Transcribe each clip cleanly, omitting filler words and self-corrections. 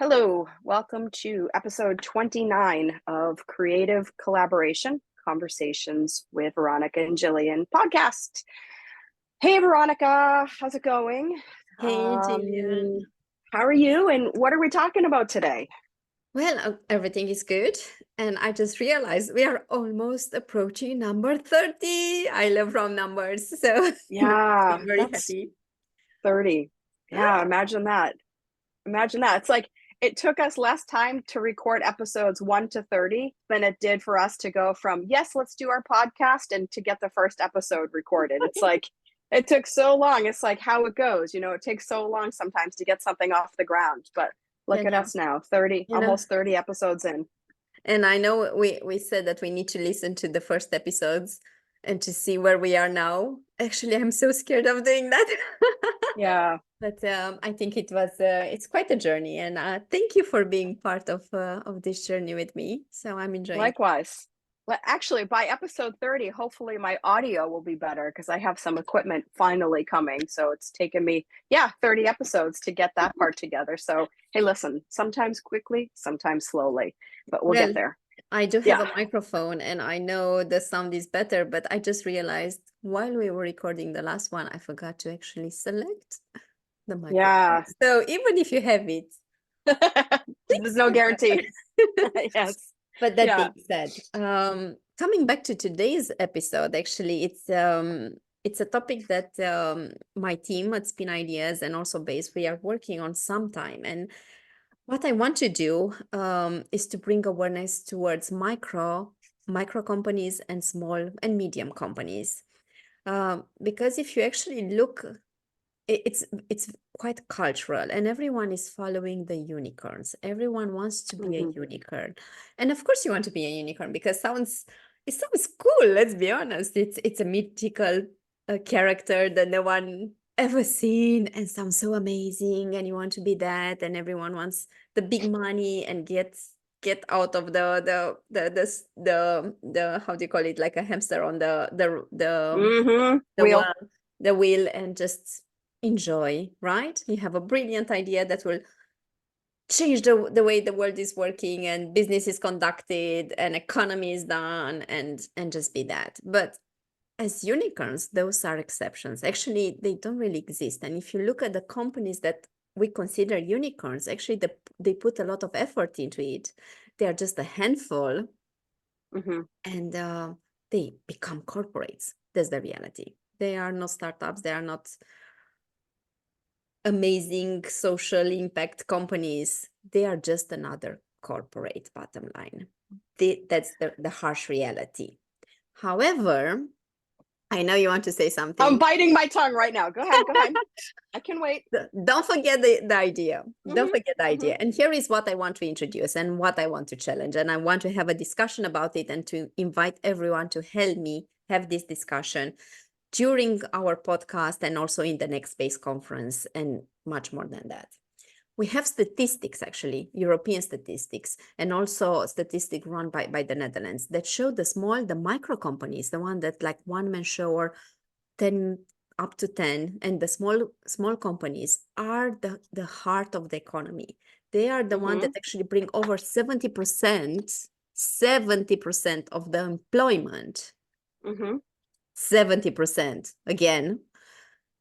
Hello, welcome to episode 29 of Creative Collaboration Conversations with Veronica and Jillian podcast. Hey, Veronica, how's it going? Hey, Jillian. How are you? And what are we talking about today? Well, everything is good. And I just realized we are almost approaching number 30. I love round numbers. So Yeah, I'm very that's happy. 30. Yeah, imagine that. Imagine that. It's like it took us less time to record episodes 1 to 30 than it did for us to go from, yes, let's do our podcast and to get the first episode recorded. It's like it took so long. It's like how it goes. It takes so long sometimes to get something off the ground. But look at us now, 30, almost 30 episodes in. And I know we said that we need to listen to the first episodes and to see where we are now. Actually, I'm so scared of doing that. Yeah. But I think it's quite a journey, and thank you for being part of this journey with me. So I'm enjoying it. Likewise. Well, actually, by episode 30, hopefully my audio will be better because I have some equipment finally coming. So it's taken me, 30 episodes to get that part together. So, hey, listen, sometimes quickly, sometimes slowly, but we'll get there. I do have a microphone and I know the sound is better, but I just realized while we were recording the last one, I forgot to actually select the microphone. Yeah. So even if you have it, there's no guarantee. Yes. But that being said, coming back to today's episode, actually, it's a topic that my team at Spin Ideas and also Base, we are working on sometime. And what I want to do is to bring awareness towards micro companies and small and medium companies. Because if you actually look, it's quite cultural and everyone is following the unicorns. Everyone wants to be a unicorn. And of course you want to be a unicorn because it sounds cool. Let's be honest. It's a mythical character that no one ever seen and sounds so amazing, and you want to be that, and everyone wants the big money and get out of the how do you call it, like a hamster on the wheel and just enjoy, right? You have a brilliant idea that will change the way the world is working and business is conducted and economy is done, and just be that. But as unicorns, those are exceptions. Actually, they don't really exist. And if you look at the companies that we consider unicorns, actually they put a lot of effort into it. They are just a handful, and they become corporates. That's the reality. They are not startups. They are not amazing social impact companies. They are just another corporate, bottom line. That's the harsh reality. However, I know you want to say something. I'm biting my tongue right now. Go ahead. I can wait. Don't forget the idea. Don't forget the idea. And here is what I want to introduce and what I want to challenge. And I want to have a discussion about it and to invite everyone to help me have this discussion during our podcast and also in the next Space conference and much more than that. We have statistics, actually, European statistics, and also statistics run by the Netherlands that show the micro companies, the one that like one-man show or 10 up to 10, and the small companies are the heart of the economy. They are the one that actually bring over 70% of the employment. 70% again,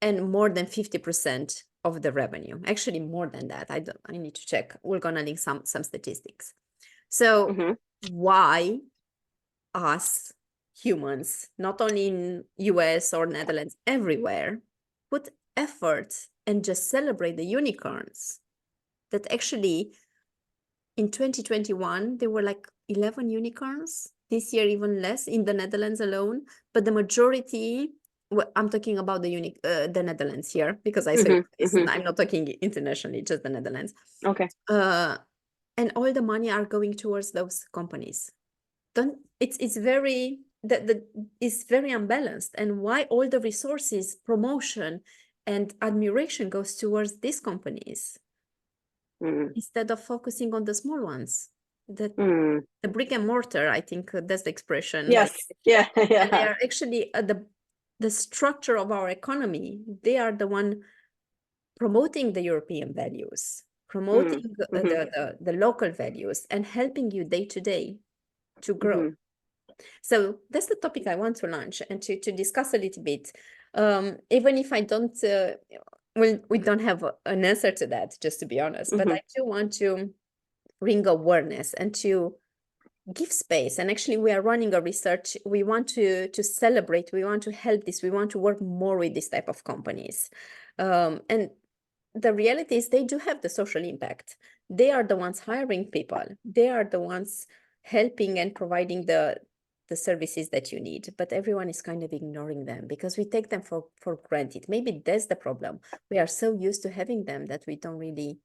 and more than 50% of the revenue. Actually, more than that. I need to check. We're gonna link some statistics. So why us humans, not only in US or Netherlands, everywhere, put effort and just celebrate the unicorns? That actually in 2021 there were like 11 unicorns. This year even less in the Netherlands alone, but the majority, I'm talking about the Netherlands here because I say I'm not talking internationally, just the Netherlands. Okay. And all the money are going towards those companies. It's very it's very unbalanced. And why all the resources, promotion, and admiration goes towards these companies instead of focusing on the small ones? The brick and mortar, I think that's the expression. Yes. Yeah. And they are actually the structure of our economy. They are the one promoting the European values. promoting Mm-hmm. the local values, and helping you day to day to grow. Mm-hmm. So that's the topic I want to launch and to discuss a little bit. Even if I don't, we don't have an answer to that, just to be honest, but Mm-hmm. I do want to bring awareness and to give space. And actually, we are running a research. We want to celebrate. We want to help this. We want to work more with this type of companies. And the reality is they do have the social impact. They are the ones hiring people. They are the ones helping and providing the services that you need. But everyone is kind of ignoring them because we take them for granted. Maybe that's the problem. We are so used to having them that we don't really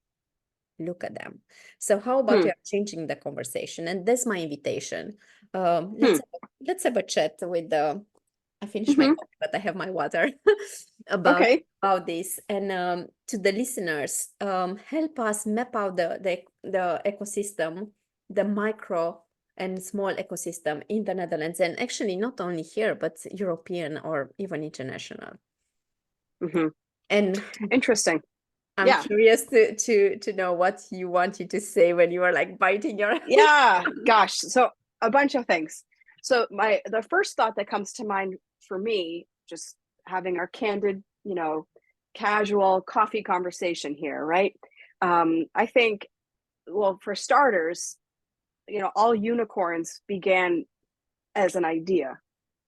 look at them. So how about Hmm. we are changing the conversation? And that's my invitation. Hmm. Let's have a chat with the. I finished my Mm-hmm. coffee, but I have my water about Okay. this. And to the listeners, help us map out the ecosystem, the micro and small ecosystem in the Netherlands, and actually not only here, but European or even international. Mm-hmm. And Interesting. I'm Yeah. curious to know what you wanted to say when you were like biting your. Yeah. Gosh. So a bunch of things. So the first thought that comes to mind for me, just having our candid, casual coffee conversation here, right? I think, well, for starters, all unicorns began as an idea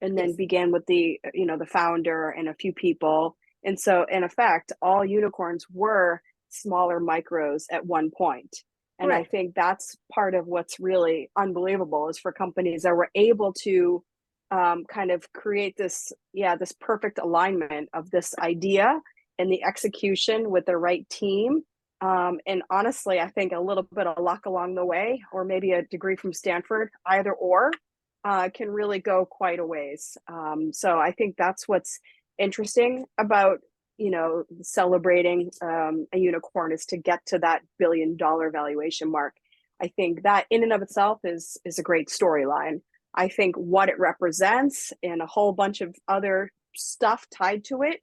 and then Yes, began with the founder and a few people. And so in effect, all unicorns were smaller micros at one point. And I correct. think that's part of what's really unbelievable is for companies that were able to kind of create this perfect alignment of this idea and the execution with the right team. And honestly, I think a little bit of luck along the way, or maybe a degree from Stanford, either or, can really go quite a ways. So I think that's what's interesting about celebrating a unicorn is to get to that $1 billion valuation mark. I think that in and of itself is a great storyline. I think what it represents and a whole bunch of other stuff tied to it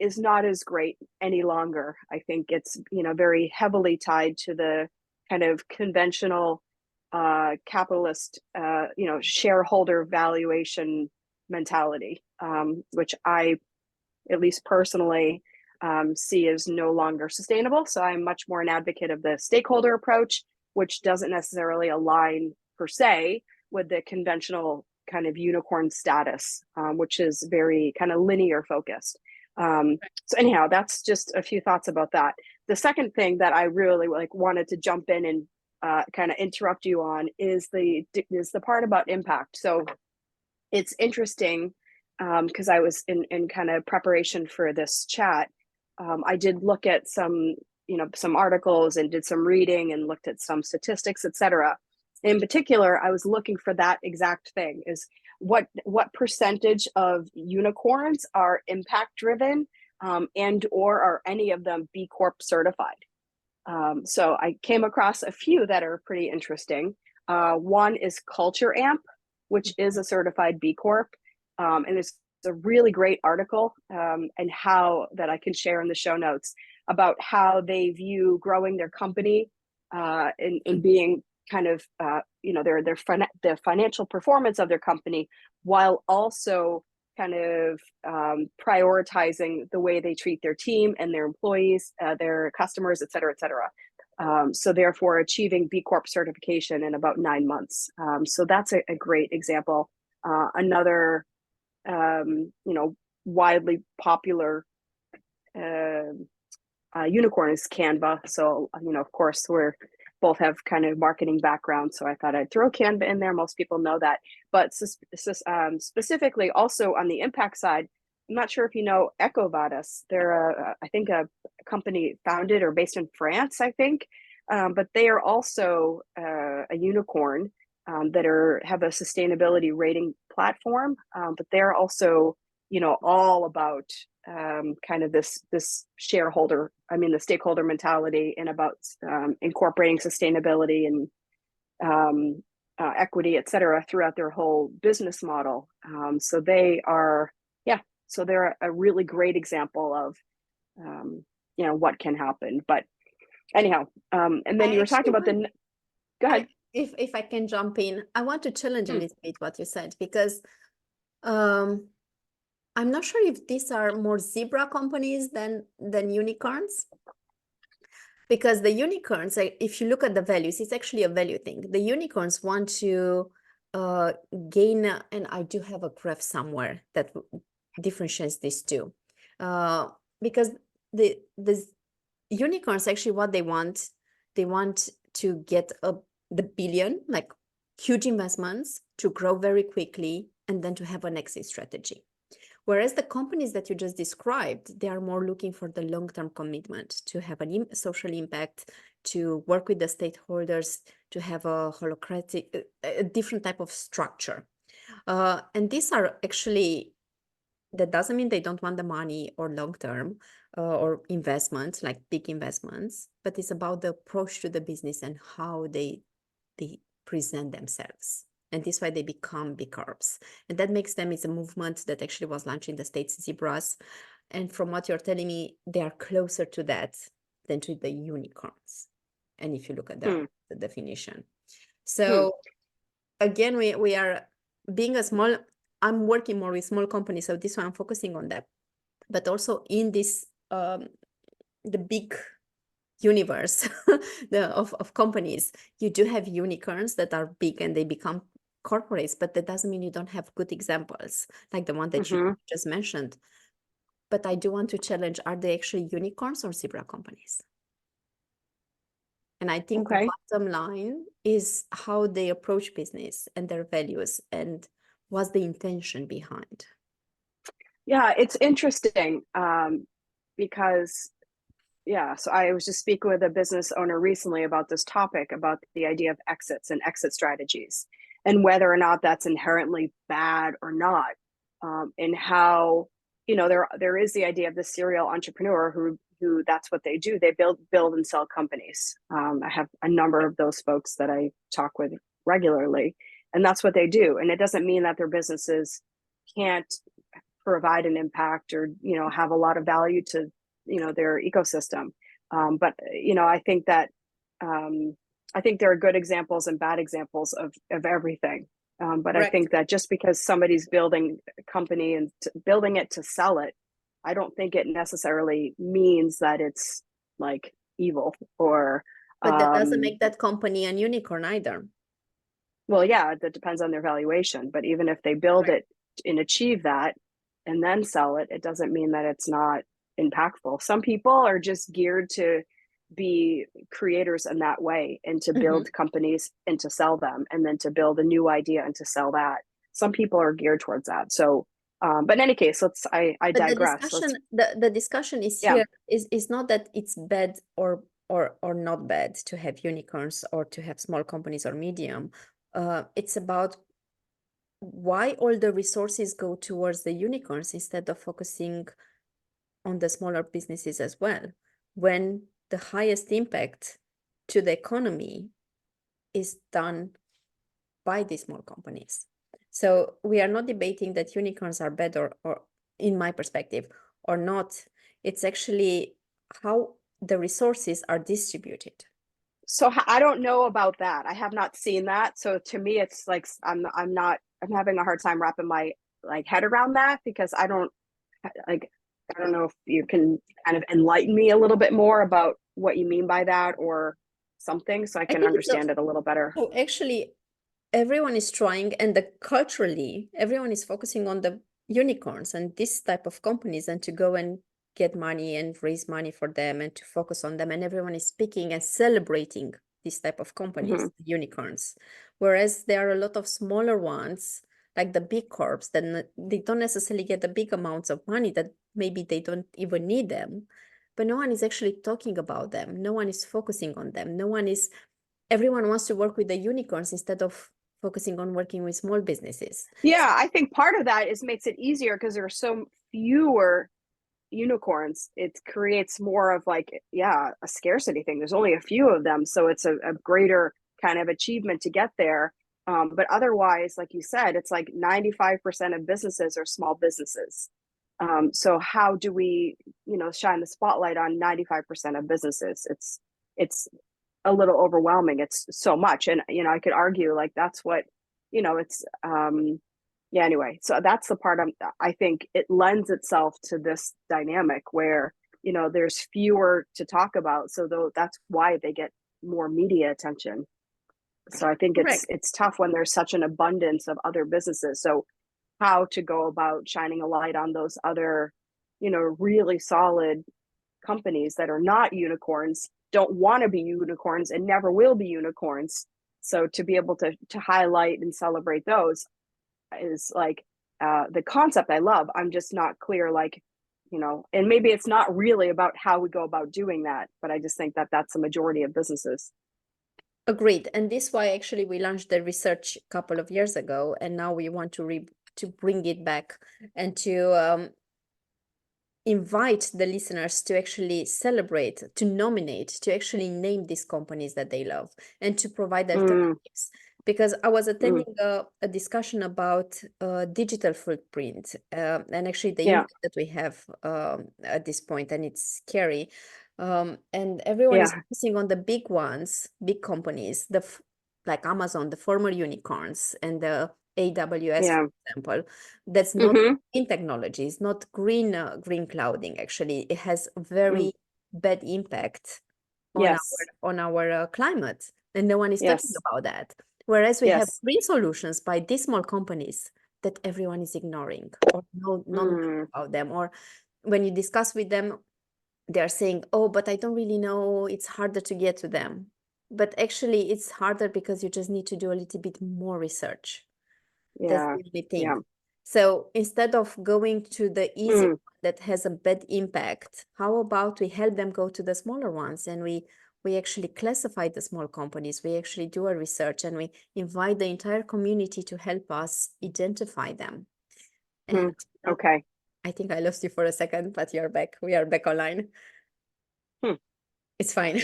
is not as great any longer. I think it's very heavily tied to the kind of conventional capitalist shareholder valuation mentality, which I at least personally see as no longer sustainable. So I'm much more an advocate of the stakeholder approach, which doesn't necessarily align per se with the conventional kind of unicorn status, which is very kind of linear focused. So anyhow, that's just a few thoughts about that. The second thing that I really wanted to jump in and kind of interrupt you on is the part about impact. So it's interesting because I was in kind of preparation for this chat. I did look at some articles and did some reading and looked at some statistics, etc. In particular, I was looking for that exact thing: is what percentage of unicorns are impact driven, and or are any of them B Corp certified? So I came across a few that are pretty interesting. One is Culture Amp, which is a certified B Corp, and it's a really great article and how that I can share in the show notes about how they view growing their company in being kind of the financial performance of their company while also kind of prioritizing the way they treat their team and their employees, their customers, et cetera, et cetera. So therefore achieving B Corp certification in about 9 months. So that's a great example. Another, widely popular unicorn is Canva. So, of course, we're both have kind of marketing background. So I thought I'd throw Canva in there. Most people know that. But specifically also on the impact side, I'm not sure if you know EcoVadis. They're, I think, a company founded or based in France, I think. But they are also a unicorn that have a sustainability rating platform. But they're also, all about kind of this shareholder, the stakeholder mentality and about incorporating sustainability and equity, et cetera, throughout their whole business model. So they are, yeah, so they're a really great example of, what can happen. But Anyhow, and then I you were talking actually about want, go ahead. if I can jump in, I want to challenge a Hmm. little bit what you said, because um, I'm not sure if these are more zebra companies than unicorns. Because the unicorns, if you look at the values, it's actually a value thing. The unicorns want to gain, and I do have a graph somewhere that differentiates these two. Because the unicorns, actually what they want to get the billion, like huge investments, to grow very quickly, and then to have an exit strategy. Whereas the companies that you just described, they are more looking for the long-term commitment, to have a social impact, to work with the stakeholders, to have a holocratic, a different type of structure. And these are actually, that doesn't mean they don't want the money or long-term or investments, like big investments, but it's about the approach to the business and how they present themselves. And this is why they become B Corps. And that makes them, it's a movement that actually was launched in the States, Zebras. And from what you're telling me, they are closer to that than to the unicorns. And if you look at the definition. So again, we are being a small, I'm working more with small companies, so this is why I'm focusing on that. But also in this, the big universe of companies, you do have unicorns that are big and they become corporates, but that doesn't mean you don't have good examples like the one that you just mentioned. But I do want to challenge, are they actually unicorns or zebra companies? And I think the bottom line is how they approach business and their values and what's the intention behind. Yeah, it's interesting because so I was just speaking with a business owner recently about this topic, about the idea of exits and exit strategies, and whether or not that's inherently bad or not, and how, there is the idea of the serial entrepreneur who that's what they do. They build and sell companies. I have a number of those folks that I talk with regularly, and that's what they do. And it doesn't mean that their businesses can't provide an impact or have a lot of value to their ecosystem, but I think that I think there are good examples and bad examples of everything, but I think that just because somebody's building a company and building it to sell it, I don't think it necessarily means that it's like evil or but that doesn't make that company a unicorn either. Well, yeah, that depends on their valuation, but even if they build it and achieve that and then sell it, it doesn't mean that it's not impactful. Some people are just geared to be creators in that way and to build companies and to sell them, and then to build a new idea and to sell that. Some people are geared towards that. So, but in any case, I digress. The discussion is here is not that it's bad or not bad to have unicorns or to have small companies or medium. It's about why all the resources go towards the unicorns instead of focusing on the smaller businesses as well, when the highest impact to the economy is done by these small companies. So we are not debating that unicorns are bad or in my perspective, or not. It's actually how the resources are distributed. So I don't know about that. I have not seen that. So to me, it's like I'm having a hard time wrapping my head around that, because I don't know if you can kind of enlighten me a little bit more about what you mean by that or something, so I can understand it a little better. So actually, everyone is trying, and culturally, everyone is focusing on the unicorns and this type of companies, and to go and get money and raise money for them and to focus on them. And everyone is speaking and celebrating this type of companies, unicorns. Whereas there are a lot of smaller ones, like the big corps, that they don't necessarily get the big amounts of money, that maybe they don't even need them, but no one is actually talking about them. No one is focusing on them. Everyone wants to work with the unicorns instead of focusing on working with small businesses. Yeah, I think part of that makes it easier because there are so fewer unicorns. It creates more of a scarcity thing. There's only a few of them, so it's a greater kind of achievement to get there. But otherwise, like you said, it's like 95% of businesses are small businesses. So how do we, shine the spotlight on 95% of businesses? it's a little overwhelming. It's so much. And, you know, I could argue like that's what, you know, it's, yeah, anyway, so that's the part I think it lends itself to this dynamic where, you know, there's fewer to talk about. So though that's why they get more media attention. So I think Correct. it's tough when there's such an abundance of other businesses. So how to go about shining a light on those other, you know, really solid companies that are not unicorns, don't want to be unicorns and never will be unicorns. So to be able to highlight and celebrate those is like the concept I love. I'm just not clear, like, you know, and maybe it's not really about how we go about doing that, but I just think that that's the majority of businesses. Agreed. And this is why actually we launched the research a couple of years ago, and now we want to bring it back and to invite the listeners to actually celebrate, to nominate, to actually name these companies that they love, and to provide alternatives. Because I was attending a discussion about digital footprint and actually the impact that we have at this point, and it's scary. And everyone is focusing on the big ones, big companies, like Amazon, the former unicorns, and the AWS, for example. That's not green technology, it's not green clouding. Actually, it has very bad impact on our climate, and no one is talking about that. Whereas we have green solutions by these small companies that everyone is ignoring or not about them. Or when you discuss with them, they're saying, oh, but I don't really know, it's harder to get to them. But actually it's harder because you just need to do a little bit more research. That's the only thing. So instead of going to the easy one that has a bad impact, how about we help them go to the smaller ones, and we actually classify the small companies, we actually do a research, and we invite the entire community to help us identify them. And Okay. I think I lost you for a second, but you're back. We are back online. It's fine.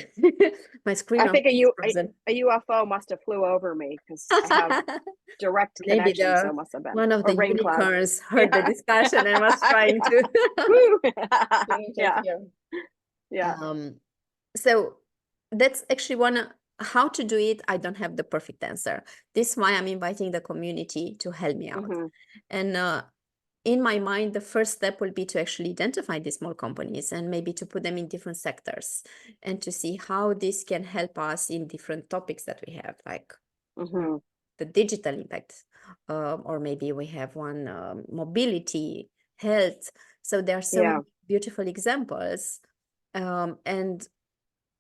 My screen. I think a UFO must have flew over me because I have direct Maybe connection, so it must have been one of the rain unicorns heard the discussion and was trying to so that's actually how to do it. I don't have the perfect answer. This is why I'm inviting the community to help me out. And in my mind, the first step will be to actually identify these small companies and maybe to put them in different sectors and to see how this can help us in different topics that we have, like the digital impact, or maybe we have one mobility, health. So there are some beautiful examples, and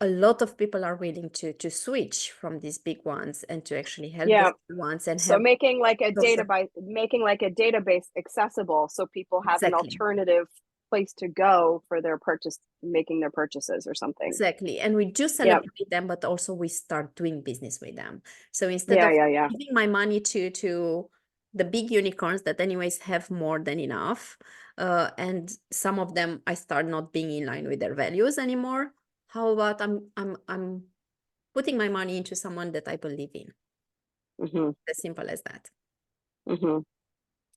a lot of people are willing to switch from these big ones and to actually help the ones. And so making like a database accessible, so people have an alternative place to go for their making their purchases or something. Exactly. And we do celebrate them, but also we start doing business with them. So instead of giving my money to the big unicorns that anyways have more than enough, and some of them I start not being in line with their values anymore, how about I'm putting my money into someone that I believe in? As simple as that.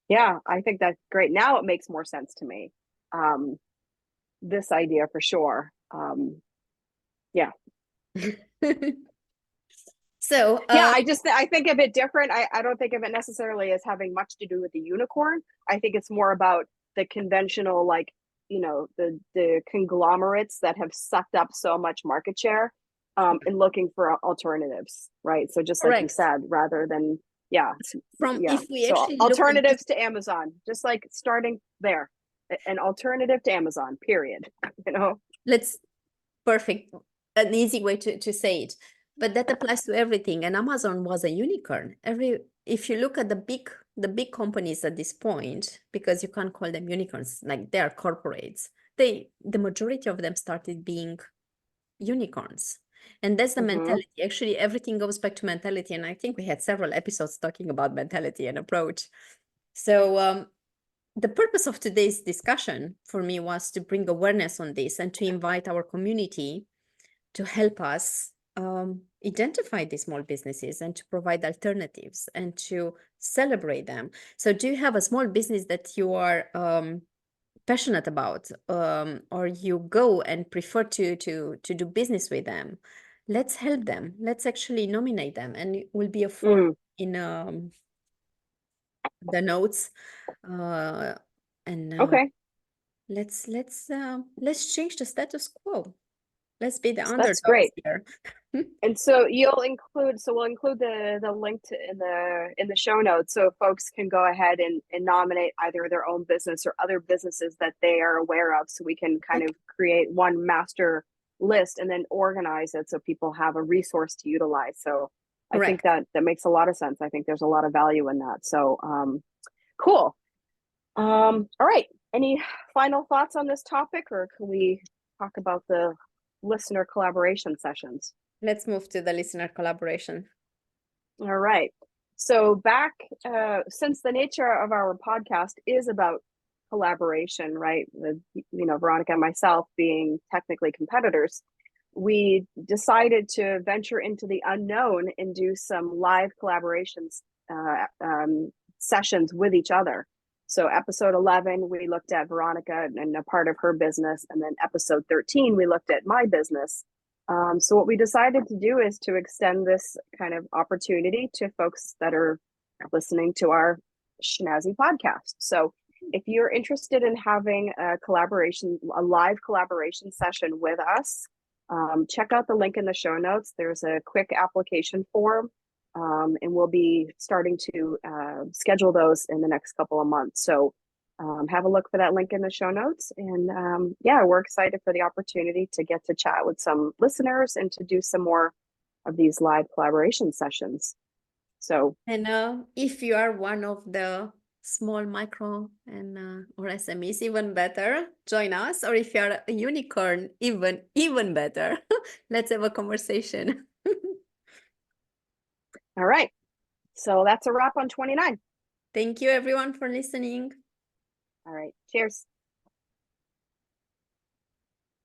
Yeah, I think that's great. Now it makes more sense to me. This idea for sure. So I think of it different. I don't think of it necessarily as having much to do with the unicorn. I think it's more about the conventional, like, you know, the conglomerates that have sucked up so much market share, and looking for alternatives, right? So just like you said, rather than if we actually alternatives to Amazon, just like starting there, an alternative to Amazon, period. You know, perfect, an easy way to say it. But that applies to everything. And Amazon was a unicorn. If you look at the big companies at this point, because you can't call them unicorns, like they are corporates, the majority of them started being unicorns. And that's the mentality. Actually, everything goes back to mentality. And I think we had several episodes talking about mentality and approach. So the purpose of today's discussion for me was to bring awareness on this and to invite our community to help us identify these small businesses and to provide alternatives and to celebrate them. So do you have a small business that you are passionate about, or you go and prefer to do business with them? let's help them. Let's actually nominate them, and it will be a form in the notes. And Okay, let's change the status quo. Let's be the that's underdogs great. here. And so we'll include the link in the show notes, so folks can go ahead and nominate either their own business or other businesses that they are aware of, so we can kind of create one master list and then organize it so people have a resource to utilize. So I think Correct. that makes a lot of sense. I think there's a lot of value in that. So cool. All right. Any final thoughts on this topic, or can we talk about the listener collaboration sessions? Let's move to the listener collaboration. All right. So back, since the nature of our podcast is about collaboration, right? With, Veronica and myself being technically competitors, we decided to venture into the unknown and do some live collaborations sessions with each other. So episode 11, we looked at Veronica and a part of her business. And then episode 13, we looked at my business. So what we decided to do is to extend this kind of opportunity to folks that are listening to our Schnazzy podcast. So if you're interested in having a live collaboration session with us, check out the link in the show notes. There's a quick application form, and we'll be starting to schedule those in the next couple of months. So have a look for that link in the show notes. And yeah, we're excited for the opportunity to get to chat with some listeners and to do some more of these live collaboration sessions. So, and if you are one of the small micro and or SMEs, even better, join us. Or if you're a unicorn, even better, let's have a conversation. all right. So that's a wrap on 29. Thank you everyone for listening. All right. Cheers.